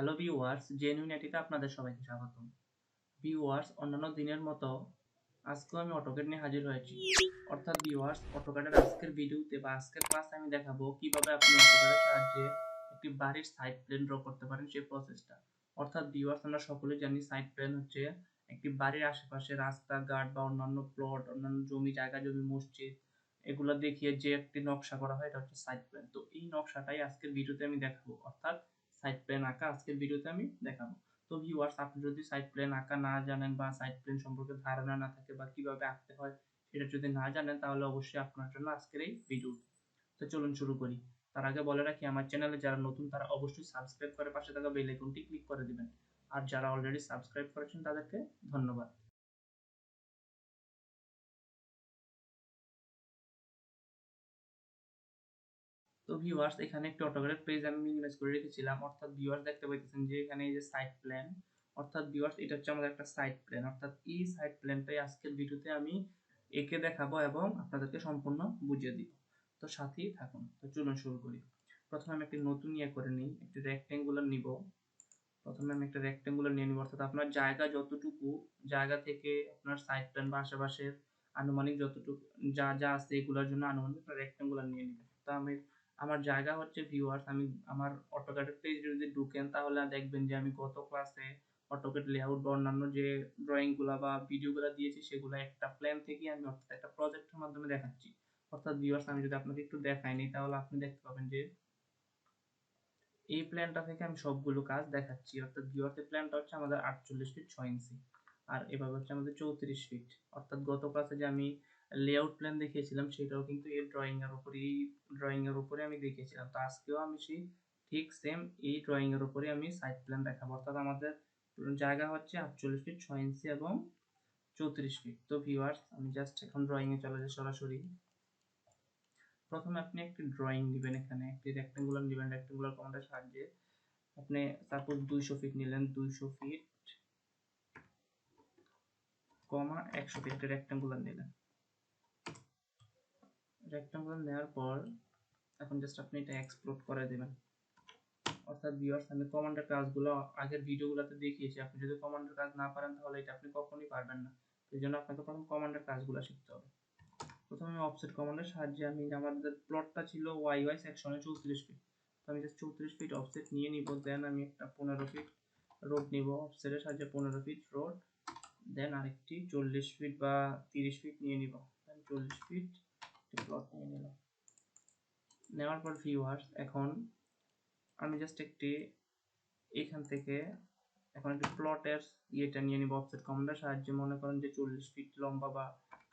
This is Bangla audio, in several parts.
হ্যালো ভিউয়ার্স, জেনুইনিটিতে আপনাদের সবাইকে স্বাগতম। ভিউয়ার্স, অন্যান্য দিনের মতো আজকেও আমি অটোক্যাড নিয়ে হাজির হয়েছি। অর্থাৎ ভিউয়ার্স, অটোক্যাডের আজকের ভিডিওতে বা আজকের ক্লাসে আমি দেখাবো কিভাবে আপনি অটোক্যাডের সাহায্যে একটি বাড়ির সাইড প্ল্যান ড্র করতে পারেন, সেই প্রসেসটা। অর্থাৎ ভিউয়ার্স, আমরা সকলেই জানি সাইড প্ল্যান হচ্ছে একটি বাড়ির আশেপাশে রাস্তাঘাট বা অন্যান্য প্লট, অন্যান্য জমি, মসজিদ এগুলো দেখিয়ে যে একটি নকশা করা হয়, এটা হচ্ছে সাইড প্ল্যান। তো এই নকশাটাই আজকের ভিডিওতে আমি দেখাবো, অর্থাৎ সাইড প্ল্যান আঁকা আজকের ভিডিওতে আমি দেখাবো। তো ভিউয়ার্স, আপনি যদি সাইড প্ল্যান আঁকা না জানেন বা সাইড প্ল্যান সম্পর্কে ধারণা না থাকে বা কিভাবে আঁকতে হয় সেটা যদি না জানেন, তাহলে অবশ্যই আপনার জন্য আজকের এই ভিডিও। তো চলুন শুরু করি। তার আগে বলে রাখি, আমার চ্যানেলে যারা নতুন তারা অবশ্যই সাবস্ক্রাইব করে পাশে থাকা বেল আইকনটি ক্লিক করে দিবেন। আর যারা অলরেডি সাবস্ক্রাইব করেছেন তাদেরকে ধন্যবাদ। তো ভিউয়ার্স, এখানে একটি অটোক্যাড পেজ আমি মিনিমাইজ করে রেখেছিলাম। অর্থাৎ ভিউয়ার্স, দেখতে পাইতেছেন যে এখানে এই যে সাইড প্ল্যান, অর্থাৎ ভিউয়ার্স এটা হচ্ছে আমাদের একটা সাইড প্ল্যান। অর্থাৎ এই সাইড প্ল্যানটাই আজকের ভিডিওতে আমি এঁকে দেখাবো এবং আপনাদেরকে সম্পূর্ণ বুঝিয়ে দিব। তো সাথেই থাকুন। তো চলুন শুরু করি। প্রথমে আমি একটি নতুন করে নিই, একটি রেক্টেঙ্গুলার নিব। প্রথমে আমি একটা রেক্টেঙ্গুলার নিয়ে নিব, অর্থাৎ আপনার জায়গা যতটুকু, জায়গা থেকে আপনার সাইড প্ল্যান বা আশেপাশের আনুমানিক যতটুকু যা যা আছে এগুলোর জন্য আনুমানিক একটা রেক্টেঙ্গুলার নিয়ে নিব। তো আমার জায়গা হচ্ছে ভিউয়ার্স, আমি আমার অটোক্যাড পেজে যদি ঢুকেন তাহলে দেখবেন যে আমি গত ক্লাসে অটোক্যাড লেআউট বা অন্যান্য যে ড্রয়িং গুলা বা ভিডিও গুলা দিয়েছি সেগুলো একটা প্ল্যান থেকে আমি অর্থাৎ একটা প্রজেক্টের মাধ্যমে দেখাচ্ছি। অর্থাৎ ভিউয়ার্স, আমি যদি আপনাকে একটু দেখাইনি তাহলে আপনি দেখতে পাবেন যে এই প্ল্যানটা থেকে আমি সবগুলো কাজ দেখাচ্ছি। অর্থাৎ ভিউয়ার্স, প্ল্যানটা হচ্ছে আমাদের 48 ফিট 6 ইঞ্চি, আর এভাবে হচ্ছে আমাদের 34 ফিট। অর্থাৎ গত ক্লাসে যে আমি লেআউট প্ল্যান দেখিয়েছিলাম সেটাও কিন্তু এই ড্রয়িং এর উপরে আমি দেখিয়েছিলাম। তো আজকেও আমি সেই ঠিক সেম এই ড্রয়িং এর উপরে আমি সাইড প্ল্যান দেখাবো। অর্থাৎ আমাদের জায়গা হচ্ছে 48 ফিট 6 ইঞ্চি এবং 34 ফিট। তো ভিউয়ার্স, আমি জাস্ট এখন ড্রয়িং এ চলে যাই সরাসরি। প্রথমে আপনি একটি ড্রয়িং নেবেন, এখানে একটি রেক্টেঙ্গুলার নেবেন। রেক্টেঙ্গুলার কমান্ডের সাহায্যে আপনি সাপোজ 200 ফিট নিলেন, 200 ফিট কমা 100 ফিট রেক্টেঙ্গুলার নিলেন। রেক্টেঙ্গুলার নেওয়ার পর এখন জাস্ট আপনি এটা এক্সপ্লোড করে দেবেন। অর্থাৎ ভিউয়ার্স, আমি কমান্ডের কাজগুলো আগের ভিডিওগুলোতে দেখিয়েছি। আপনি যদি কমান্ডের কাজ না পারেন তাহলে এটা আপনি কখনোই পারবেন না। এই জন্য আপনাকে প্রথম কমান্ডের কাজগুলো শিখতে হবে। প্রথমে আমি অফসেট কমান্ডের সাহায্যে আমাদের প্লটটা ছিল ওয়াই ওয়াই সেকশনে 34 ফিট। তো আমি জাস্ট 34 ফিট অফসেট নিয়ে নিব। দেন আমি একটা 15 ফিট রোড নিব, অফসেটের সাহায্যে 15 ফিট রোড। দেন আরেকটি 40 ফিট বা 30 ফিট নিয়ে নিব। দেন 40 ফিট প্লট নিয়ে নিলাম। নেওয়ার পর ভিউয়ার্স, এখন আমি জাস্ট এখান থেকে এখন একটি প্লটের ইয়েটা নিয়ে নিব অফসেট কমান্ডের সাহায্যে। মনে করেন যে 40 ফিট লম্বা বা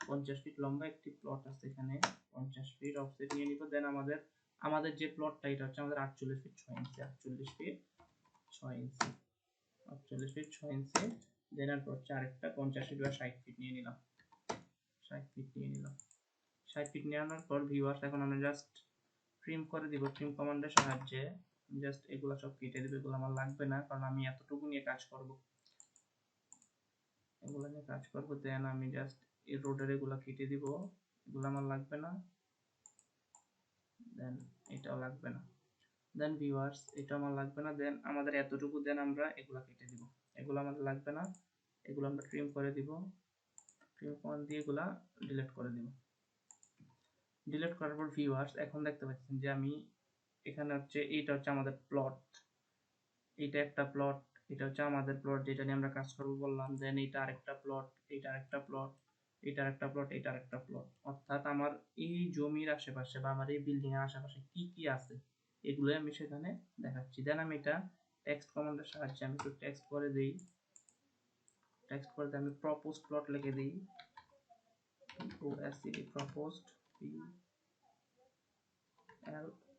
50 ফিট লম্বা একটি প্লট আছে, এখানে 50 ফিট অফসেট নিয়ে নিব। দেন আমাদের যে প্লটটা এটা হচ্ছে আমাদের 48 ফিট 6 ইঞ্চি, 48 ফিট 6 ইঞ্চি, 48 ফিট 6 ইঞ্চি। দেন আর হচ্ছে আরেকটা 50 ফিট বা 60 ফিট নিয়ে নিলাম, 60 ফিট নিয়ে নিলাম। 60 ফিট নেওয়ার পর ভিউয়ার্স, এখন আমরা জাস্ট ট্রিম করে দিব। ট্রিম কমান্ডের সাহায্যে জাস্ট এগুলো সব কেটে দিব। এগুলো আমার লাগবে না, কারণ আমি এতটুকু নিয়ে কাজ করব, এগুলো নিয়ে কাজ করব। দেন আমি জাস্ট এই রোডের এগুলো কেটে দিব, এগুলো আমার লাগবে না। দেন এটাও লাগবে না। দেন ভিউয়ার্স, এটা আমার লাগবে না। দেন আমাদের এতটুকু, দেন আমরা এগুলো কেটে দিব, এগুলো আমাদের লাগবে না। এগুলো আমরা ট্রিম করে দিব। ট্রিম কমান্ড দিয়ে এগুলা ডিলিট করে দিব। ডিলিট করার পর ভিউয়ার্স, এখন দেখতে পাচ্ছেন যে আমি এখানে হচ্ছে এইটা হচ্ছে আমাদের প্লট, এটা একটা প্লট, এটা হচ্ছে আমাদের প্লট যেটা নিয়ে আমরা কাজ করব বললাম। দেন এটা আরেকটা প্লট, এটা আরেকটা প্লট, এটা আরেকটা প্লট, এটা আরেকটা প্লট। অর্থাৎ আমার এই জমির আশেপাশে বা আমার এই বিল্ডিং এর আশেপাশে কি কি আছে এগুলো আমি সেখানে দেখাচ্ছি। দেন আমি এটা টেক্সট কমান্ডের সাহায্যে আমি একটু টেক্সট করে দেই। টেক্সট করে আমি প্রপোজড প্লট লিখে দিই, POST proposed,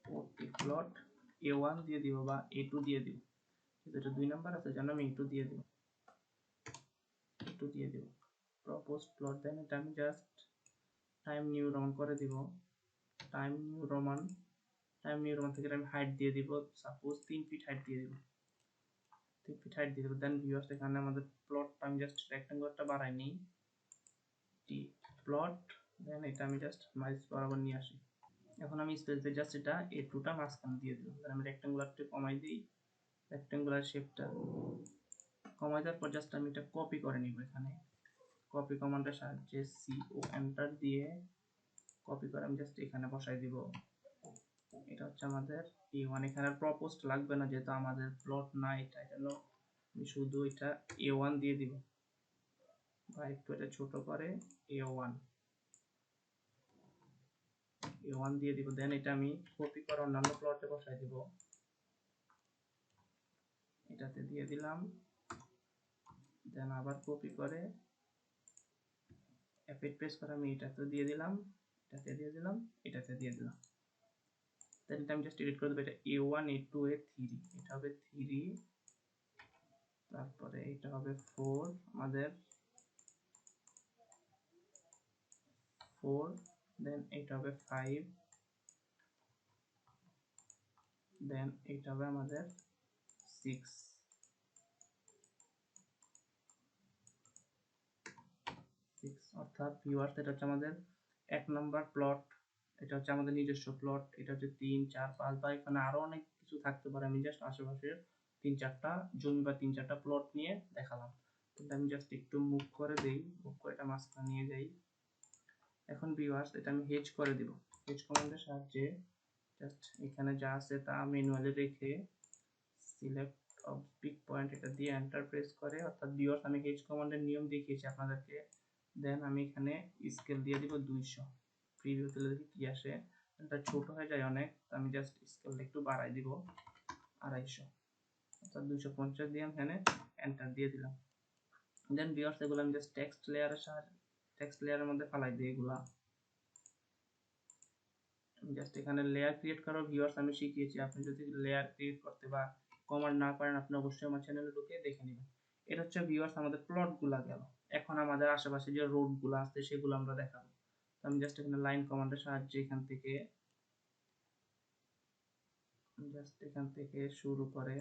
PLOT plot A1 দিয়ে দিব বা A2 দিয়ে দিব। এটা 2 নাম্বার আছে, জানো আমি A2 দিয়ে দিব, A2 দিয়ে দিব প্রপোজড প্লট। দেন এটা আমি জাস্ট টাইম নিউ রোমান করে দিব। টাইম নিউ রোমান থেকে আমি হাইট দিয়ে দিব, সাপোজ 3 ফিট হাইট দিয়ে দিব, 3 ফিট হাইট দিয়ে দিব। দেন ভিউয়ার্স, এখানে আমাদের প্লটটা আমি জাস্ট রেক্ট্যাঙ্গুলারটা বাড়াই নিই, টি প্লট। দেন এটা আমি জাস্ট মাইস বরাবর নিয়ে আসি। এখন আমি স্পেস দিয়ে জাস্ট এটা A2টা মাঝখানে দিয়ে দিব। দেন আমি রেক্ট্যাঙ্গুলারটা কমাই দিই, রেক্টেঙ্গুলার শেপটা কমাই দেওয়ার পর জাস্ট আমি এটা কপি করে নিব। এখানে কপি কমান্ডের সাহায্যে CO এন্টার দিয়ে কপি করে আমি জাস্ট এখানে বসাই দিব। এটা হচ্ছে আমাদের A1। এখানে আর প্রপোজড লাগবে না যেহেতু আমাদের প্লট না এটা, জন্য আমি শুধু এটা A1 দিয়ে দিব, বা একটু এটা ছোট করে A1 দিয়ে দিব। দেন এটা আমি কপি করে অন্যান্য প্লটে বসাই দিব, এটাতে দিয়ে দিলাম। দেন আবার কপি করে F8 প্রেস করে আমি এটাতে দিয়ে দিলাম, এটাতে দিয়ে দিলাম, এটাতে দিয়ে দিলাম। দেন এটা আমি জাস্ট এডিট করে দেবো। এটা A1 A2 A3, এটা হবে 3, তারপরে এটা হবে 4, আমাদের 4, দেন এটা হবে 5, দেন এটা হবে আমাদের 6, অর্থাৎ ভিউয়ার্স এটা হচ্ছে আমাদের 1 নম্বর প্লট, এটা হচ্ছে আমাদের নিজস্ব প্লট, এটা হচ্ছে 3 4 5, বা এখানে আরো অনেক কিছু থাকতে পারে। আমি জাস্ট আশেপাশের 3-4টা জমি বা 3-4টা প্লট নিয়ে দেখালাম। কিন্তু আমি জাস্ট একটু মুভ করে দেই, মুভ করে এটা মাঝখানে নিয়ে যাই। এখন ভিউয়ার্স এটা আমি হেজ করে দিব। হেজ কমান্ডের সাহায্যে জাস্ট এখানে যা আছে তা ম্যানুয়ালি রেখে সিলেক্ট অবজেক্ট পয়েন্ট এটা দিয়ে এন্টার প্রেস করে, অর্থাৎ ভিউয়ার্স আমি হেজ কমান্ডের নিয়ম দেখিয়েছি আপনাদেরকে। দেন আমি এখানে স্কেল দিয়ে দিব 200। প্রিভিউতে দেখি কি আসে, এটা ছোট হয়ে যায় অনেক, আমি জাস্ট স্কেলটা একটু বাড়াই দিব 250, অর্থাৎ 250 দিয়ে এখানে এন্টার দিয়ে দিলাম। দেন ভিউয়ার্স এগুলো আমি জাস্ট টেক্সট লেয়ারের মধ্যে ফালাই দিই। এগুলা জাস্ট এখানে লেয়ার ক্রিয়েট করার ভিউয়ার্স আমি শিখিয়েছি। আপনি যদি লেয়ার ক্রিয়েট করতে বা কমান্ড না পারেন আপনি অবশ্যই আমার চ্যানেলে ঢুকে দেখে নেবেন। এটা হচ্ছে ভিউয়ার্স আমাদের প্লটগুলা গেল। এখন আমাদের আশেপাশে যে রোডগুলো আছে সেগুলো আমরা দেখাবো। আমি জাস্ট এখানে লাইন কমান্ডের সাহায্যে এখান থেকে শুরু করে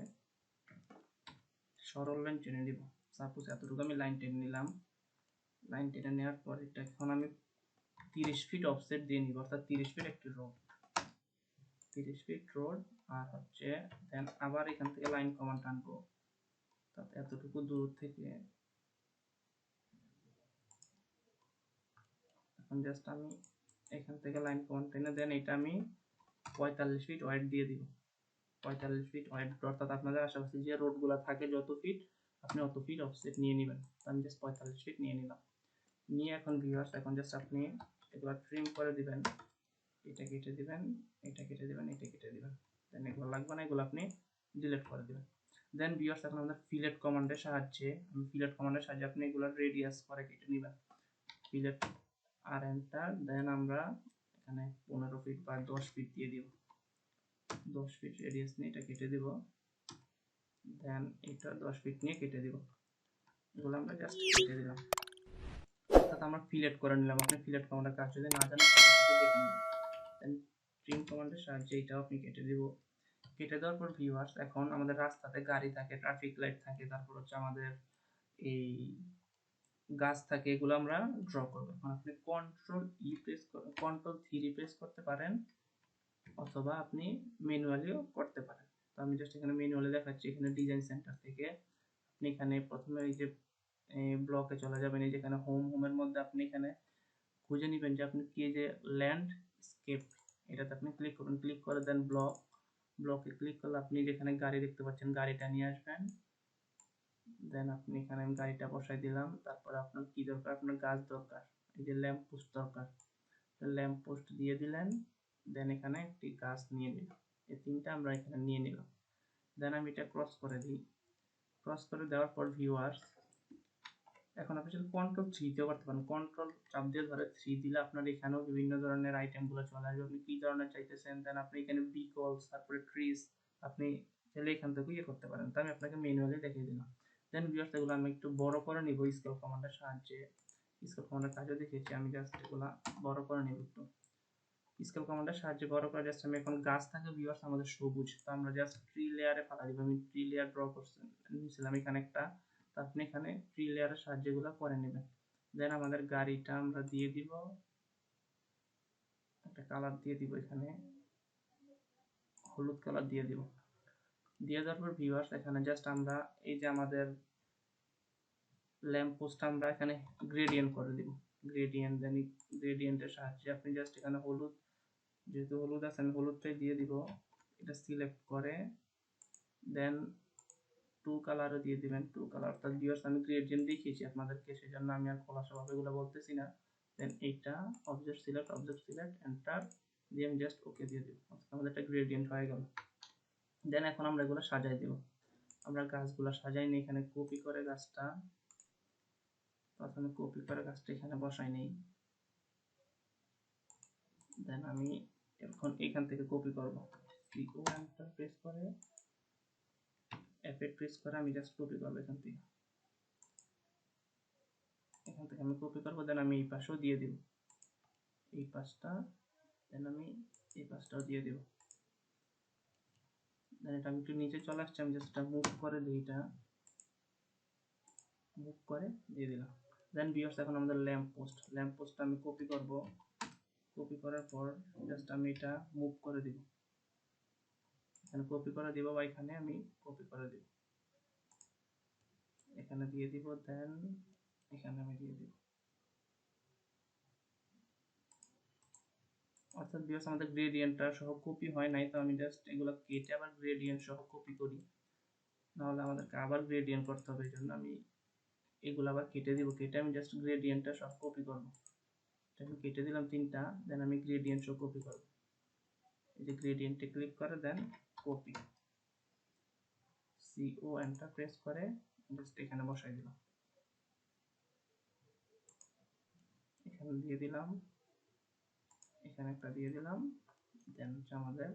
সরল লাইন টেনে নিব। সাপোজ এতটুকু আমি লাইন টেনে নিলাম। লাইন টেনে নেওয়ার পর এটা এখন আমি 30 ফিট অফসেট দিয়ে নিব, অর্থাৎ 30 ফিট একটি রোড, 30 ফিট রোড। আর হচ্ছে দেন আবার এখান থেকে লাইন কমান্ড আনবো, তাতে এতটুকু দূর থেকে এখন জাস্ট আমি এখান থেকে লাইন কমান্ড টেনে দেন এটা আমি 45 ফিট ওয়াইড দিয়ে দিব। 45 ফিট ওয়াইড, অর্থাৎ আপনাদের আশেপাশে যে রোডগুলো থাকে যত ফিট আপনি অত ফিট অফসেট নিয়ে নেবেন। আমি জাস্ট 45 ফিট নিয়ে নিলাম। নিয়ে এখন ভিউয়ার্স এখন জাস্ট আপনি এগুলো ট্রিম করে দিবেন, এটা কেটে দিবেন, এটা কেটে দিবেন, এটা কেটে দিবেন। দেন এগুলো লাগবে না, এগুলো আপনি ডিলিট করে দিবেন। দেন ভিউয়ার্স এখন আমাদের ফিলেট কমান্ডের সাহায্যে আপনি এগুলো রেডিয়াস করে কেটে নেবেন। ফিলেট আর এন্টার, দেন আমরা এখানে 15 ফিট বা 10 ফিট দিয়ে দিব। 10 ফিট রেডিয়াস নিয়ে এটা কেটে দিব। দেন এটা 10 ফিট নিয়ে কেটে দিব। এগুলো আমরা জাস্ট কেটে দিলাম, অর্থাৎ আমরা ফিলেট করে নিলাম। আপনি ফিলেট কমান্ডের কাজ যদি না জানেন তাহলে দেখে নেবেন। দেন ট্রিম কমান্ডের সাহায্যে এটাও আপনি কেটে দিব। কেটে দেওয়ার পর ভিউয়ার্স এখন আমাদের রাস্তাতে গাড়ি থাকে, ট্রাফিক লাইট থাকে, তারপর হচ্ছে আমাদের এই গাছ থাকে, এগুলো আমরা ড্র করব। এখন আপনি কন্ট্রোল 3 প্রেস করতে পারেন, অথবা আপনি ম্যানুয়ালিও করতে পারেন। তো আমি জাস্ট এখানে ম্যানুয়ালি দেখাচ্ছি। এখানে ডিজাইন সেন্টার থেকে আপনি এখানে প্রথমে এই যে ব্লকে চলে যাবেন, এই যেখানে হোমের মধ্যে আপনি এখানে খুঁজে নেবেন যে আপনি কি যে ল্যান্ডস্কেপ, এটাতে আপনি ক্লিক করুন। ক্লিক করে দেন ব্লকে ক্লিক করলে আপনি যেখানে গাড়ি দেখতে পাচ্ছেন গাড়িটা নিয়ে আসবেন। দেন আপনি এখানে আমি গাড়িটা বসাই দিলাম। তারপর আপনার কি দরকার, আপনার গাছ দরকার, এই যে ল্যাম্প পোস্ট দরকার, ল্যাম্প পোস্ট দিয়ে দিলেন। দেন এখানে একটি গাছ নিয়ে নিলাম, এই তিনটা আমরা এখানে নিয়ে নিলাম। দেন আমি এটা ক্রস করে দিই। ক্রস করে দেওয়ার পর ভিউয়ার্স এখন আপনি যদি কন্ট্রোল 3 দিয়েও করতে পারেন। কন্ট্রোল চাপ দিয়ে ধরে 3 দিলে আপনার এখানেও বিভিন্ন ধরনের আইটেমগুলো চলে আসবে, আপনি কি ধরনের চাইতেছেন। দেন আপনি এখানে বিকলস, তারপরে ট্রিজ, আপনি চাইলে এখান থেকে ইয়ে করতে পারেন। তো আমি আপনাকে ম্যানুয়ালি দেখিয়ে দিলাম। দেন ভিউয়ার্স এগুলো আমি একটু বড় করে নিব স্কেল কমান্ডের সাহায্যে। স্কেল কমান্ডের কাজও দেখিয়েছি, আমি জাস্ট এগুলা বড় করে নিব একটু। স্কেল কমান্ডের সাহায্যে বড় করে জাস্ট আমি এখন গাছ থাকে ভিউয়ার্স আমাদের সবুজ, তো আমরা জাস্ট ট্রি লেয়ারে ফালা দিব। আমি ট্রি লেয়ার ড্র নিয়েছিলাম এখানে একটা, তো আপনি এখানে ট্রি লেয়ারের সাহায্যে এগুলো করে নেবেন। দেন আমাদের গাড়িটা আমরা দিয়ে দিব, একটা কালার দিয়ে দিব, এখানে হলুদ কালার দিয়ে দিব। দিয়ে দেওয়ার পর ভিউয়ার্স এখানে জাস্ট আমরা এই যে আমাদের ল্যাম্প পোস্ট আমরা এখানে গ্রেডিয়েন্ট করে দিব। গ্রেডিয়েন্ট দেন গ্রেডিয়েন্টের সাহায্যে আপনি জাস্ট এখানে হলুদ, যেহেতু হলুদ আছে আমি হলুদটাই দিয়ে দিব। এটা সিলেক্ট করে দেন টু কালারও দিয়ে দিবেন। টু কালার অর্থাৎ ভিউয়ার্স আমি গ্রেডিয়েন্ট দেখিয়েছি আপনাদেরকে, সেজন্য আমি আর খোলাসাভাবে এগুলো বলতেছি না। দেন এইটা অবজেক্ট সিলেক্ট এন্টার দিয়ে আমি জাস্ট ওকে দিয়ে দিব। আমাদের একটা গ্রেডিয়েন্ট হয়ে গেল। দেন এখন আমরা এগুলো সাজাই দেব। আমরা গাছগুলো সাজাই নিই, এখানে কপি করে গাছটা প্রথমে কপি করে গাছটা এখানে বসাই নেই। দেন আমি এখন এখান থেকে কপি করব। সিও এন্টার প্রেস করে F8 প্রেস করে আমি জাস্ট কপি করব এখান থেকে আমি কপি করব। দেন আমি এই পাশেও দিয়ে দিব, এই পাশটা, দেন আমি এই পাশটাও দিয়ে দিব। দেন এটা আমি একটু নিচে চলে আসছি, আমি জাস্ট মুভ করে দিই, এটা মুভ করে দিয়ে দিলাম। দেন ভিউয়ার্স এখন আমাদের ল্যাম্প পোস্ট আমি কপি করব। কপি করার পর জাস্ট আমি এটা মুভ করে দিব, এখানে কপি করে দিব বা এখানে আমি কপি করে দিব, এখানে দিয়ে দিব। দেন এখানে আমি দিয়ে দিব। অর্থাৎ ভিউয়ার্স আমাদের গ্রেডিয়েন্টটা সহ কপি হয় নাই, তো আমি জাস্ট এগুলো কেটে আবার গ্রেডিয়েন্ট সহ কপি করি, নাহলে আমাদেরকে আবার গ্রেডিয়েন্ট করতে হবে। এই জন্য আমি এগুলো আবার কেটে দিব, কেটে আমি জাস্ট গ্রেডিয়েন্টটা সব কপি করব। আমি কেটে দিলাম তিনটা, দেন আমি গ্রেডিয়েন্ট সহ কপি করব। এই যে গ্রেডিয়েন্টে ক্লিক করে দেন কপি, সিও এন্টার প্রেস করে জাস্ট এখানে বসাই দিলাম, এখানে দিয়ে দিলাম, এখানে একটা দিয়ে দিলাম। দেন আমাদের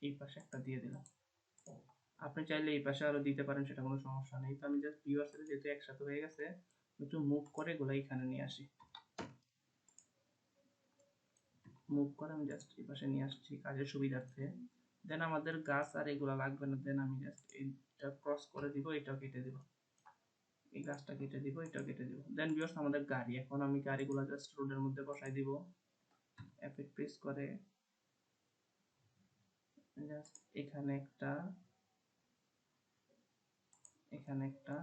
এই পাশে একটা দিয়ে দিলাম। আপনি চাইলে এই পাশে আরো দিতে পারেন, সেটা কোনো সমস্যা নেই। তো আমি জাস্ট ভিউয়ার্স এর যেহেতু একসাথে হয়ে গেছে, একটু মুভ করে এগুলো এখানে নিয়ে আসি। মুভ করে আমি জাস্ট এই পাশে নিয়ে আসছি কাজের সুবিধার্থে। দেন আমাদের গাছ আর এগুলো লাগবে না, দেন আমি জাস্ট এইটা ক্রস করে দিব, এটাও কেটে দিব, এই গাছটা কেটে দিব, এটাও কেটে দিব। দেন ভিউয়ার্স আমাদের গাড়ি, এখন আমি গাড়িগুলো জাস্ট রোডের মধ্যে বসাই দিব। F8 প্রেস করে জাস্ট এখানে একটা, এখানে একটা,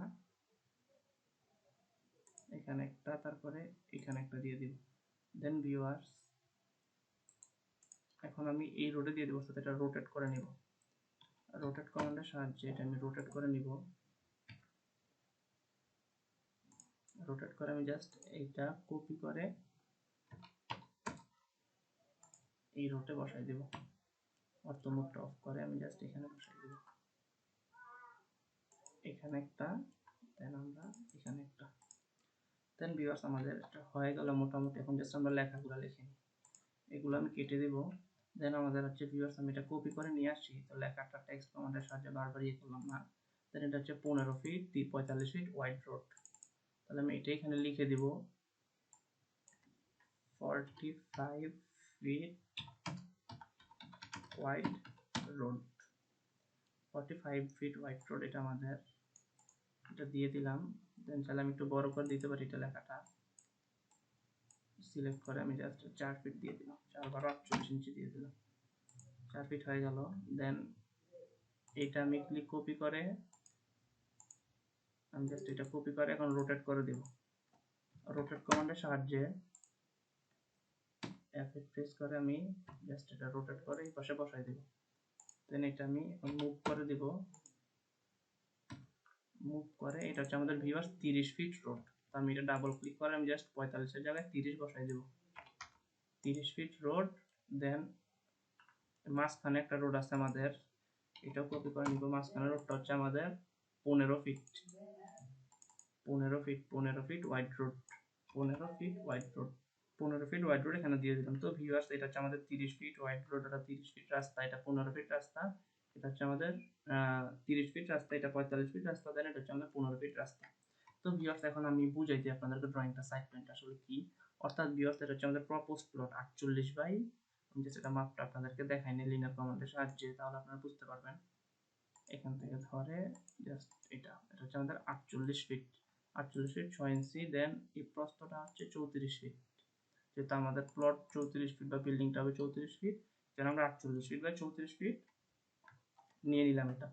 এখানে একটা, তারপরে এখানে একটা দিয়ে দিব। দেন ভিউয়ার্স এখন আমি এই রোডে দিয়ে দেবো, সাথে এটা রোটেট করে নিব। রোটেট কমান্ডের সাহায্যে এটা আমি রোটেট করে নিব। রোটেট করে আমি জাস্ট এইটা কপি করে এই রোটে বসাই দেব। অর্থ মোডটা অফ করে আমি জাস্ট এখানে বসাই দেব, এখানে একটা, দেন আমরা এখানে একটা। দেন ভিউয়ার্স আমাদের এটা হয়ে গেল মোটামুটি। এখন জাস্ট আমরা লেখাগুলো লিখে নিই, এগুলো আমি কেটে দেব। দেন আমাদের হচ্ছে ভিউয়ার্স আমি এটা কপি করে নিয়ে আসছি, তো লেখাটা টেক্সট কমান্ডের সাহায্যে বারবার ইয়ে করলাম না। দেন এটা হচ্ছে 15 ফিট 45 ফিট ওয়াইড রোড, তাহলে আমি এটা এখানে লিখে দিব 45 fit wide road, 45 fit wide road, এটা আমাদের, এটা দিয়ে দিলাম। দেন চাইলে আমি একটু বড় করে দিতে পারি, এটা লেখাটা সিলেক্ট করে আমি জাস্ট 4 ফিট দিয়ে দিলাম, 4 12 48 ইঞ্চি দিয়ে দিলাম, 4 ফিট হয়ে গেল। দেন এটা আমি ক্লিক কপি করে আমি জাস্ট এটা কপি করে এখন রোটেট করে দেব। রোটেট কমান্ডের সাহায্যে F8 প্রেস করে আমি জাস্ট এটা রোটেট করে এই পাশে বসাই দেব। দেন এটা আমি এখন মুভ করে দেব, মুভ করে এটা হচ্ছে আমাদের ভিউয়ার্স 30 ফিট রোড। তো আমি এটা ডাবল ক্লিক করে আমি জাস্ট 45 এর জায়গায় 30 বসাই দেব, 30 ফিট রোড। দেন মাঝখানে একটা রোড আছে আমাদের, এটাও কপি করে নিব। মাঝখানে রোডটা হচ্ছে আমাদের 15 feet, 15 feet wide road, 15 feet wide road, 15 feet wide road এখানে দিয়ে দিলাম। তো ভিউয়ার্স এটা হচ্ছে আমাদের 30 ফিট ওয়াইড রোড, এটা 30 ফিট রাস্তা, এটা 15 ফিট রাস্তা, এটা হচ্ছে আমাদের 30 ফিট রাস্তা, এটা 45 ফিট রাস্তা, দেন এটা হচ্ছে আমাদের 15 ফিট রাস্তা। তো ভিউয়ার্স এখন আমি বুঝাই দিই আপনাদেরকে ড্রয়িংটা সাইড প্ল্যানটা আসলে কি। অর্থাৎ ভিউয়ার্স এটা হচ্ছে আমাদের প্রপোজড প্লট 48 বাই, আমি জাস্ট এটা মাপটা আপনাদেরকে দেখাই নি লিনিয়ার কমান্ডের সাহায্যে, তাহলে আপনারা বুঝতে পারবেন। এখান থেকে ধরে জাস্ট এটা হচ্ছে আমাদের 48 ফিট, 48 ফিট 6 ইঞ্চি। দেন এই প্রস্থটা হচ্ছে 34 ফিট, যেহেতু আমাদের প্লট 34 ফিট বা বিল্ডিংটা হবে 34 ফিট, যেন আমরা 48 ফিট বাই 34 ফিট নিয়ে নিলাম এটা।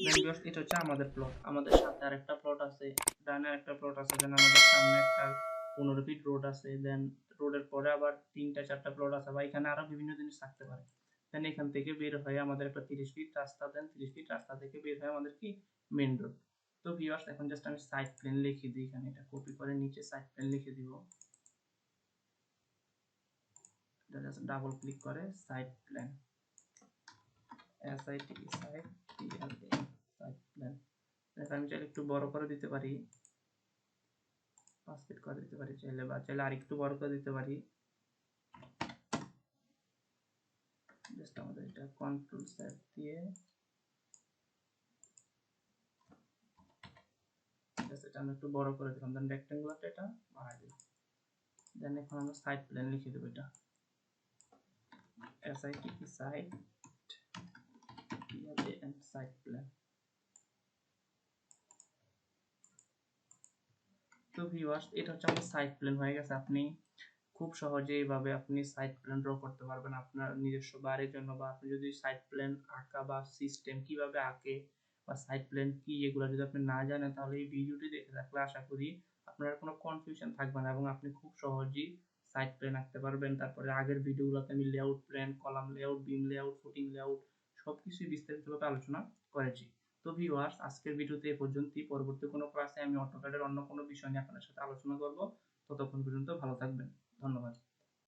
দেন ভিউয়ার্স এটা হচ্ছে আমাদের প্লট, আমাদের সাথে আরেকটা প্লট আছে, ডানে আরেকটা প্লট আছে, দেন আমাদের সামনে একটা 15 ফিট রোড আছে, দেন রোডের পরে আবার 3টা 4টা প্লট আছে, বা এখানে আরো বিভিন্ন জিনিস থাকতে পারে। দেন এখান থেকে বের হয়ে আমাদের একটা 30 ফিট রাস্তা, দেন 30 ফিট রাস্তা থেকে বের হয়ে আমাদের কি মেইন রোড। তো ভিউয়ার্স এখন জাস্ট আমি সাইড প্লেন লিখে দিই, এখানে এটা কপি করে নিচে সাইড প্লেন লিখে দিব, এটা জাস্ট ডাবল ক্লিক করে side plane, SIT side PLAN side plane. এটা আমি চাইলে একটু বড় করে দিতে পারি, 5 ফিট করে দিতে পারি চাইলে, বা চাইলে আরেকটু বড় করে দিতে পারি। জাস্ট আমাদের এটা কন্ট্রোল সেট দিয়ে জাস্ট এটা আমি একটু বড় করে দিলাম, দেন রেক্ট্যাঙ্গুলারটা এটা বাড়াই দিলাম। দেন এখন আমরা সাইড প্লেন লিখে দেব, এটা SIT side PLAN side plane. তো ভিউয়ার্স এটা হচ্ছে আমাদের সাইড প্লেন হয়ে গেছে। আপনি খুব সহজে এইভাবে আপনি সাইড প্ল্যান ড্র করতে পারবেন আপনার নিজস্ব বাড়ির জন্য, বা আপনি যদি সাইড প্ল্যান আঁকা বা সিস্টেম কিভাবে আঁকে বা সাইড প্ল্যান কি এগুলো যদি আপনি না জানেন, তাহলে এই ভিডিওটি দেখে থাকলে আশা করি আপনার কোনো কনফিউশন থাকবে না এবং আপনি খুব সহজেই সাইড প্ল্যান আঁকতে পারবেন। তারপরে আগের ভিডিওগুলোতে আমি layout plan, column layout, beam layout, footing layout সবকিছুই বিস্তারিতভাবে আলোচনা করেছি। তো ভিউয়ার্স আজকের ভিডিওতে এ পর্যন্তই। পরবর্তী কোনো ক্লাসে আমি অটোক্যাডের অন্য কোনো বিষয় নিয়ে আপনার সাথে আলোচনা করব। ততক্ষণ পর্যন্ত ভালো থাকবেন। ধন্যবাদ।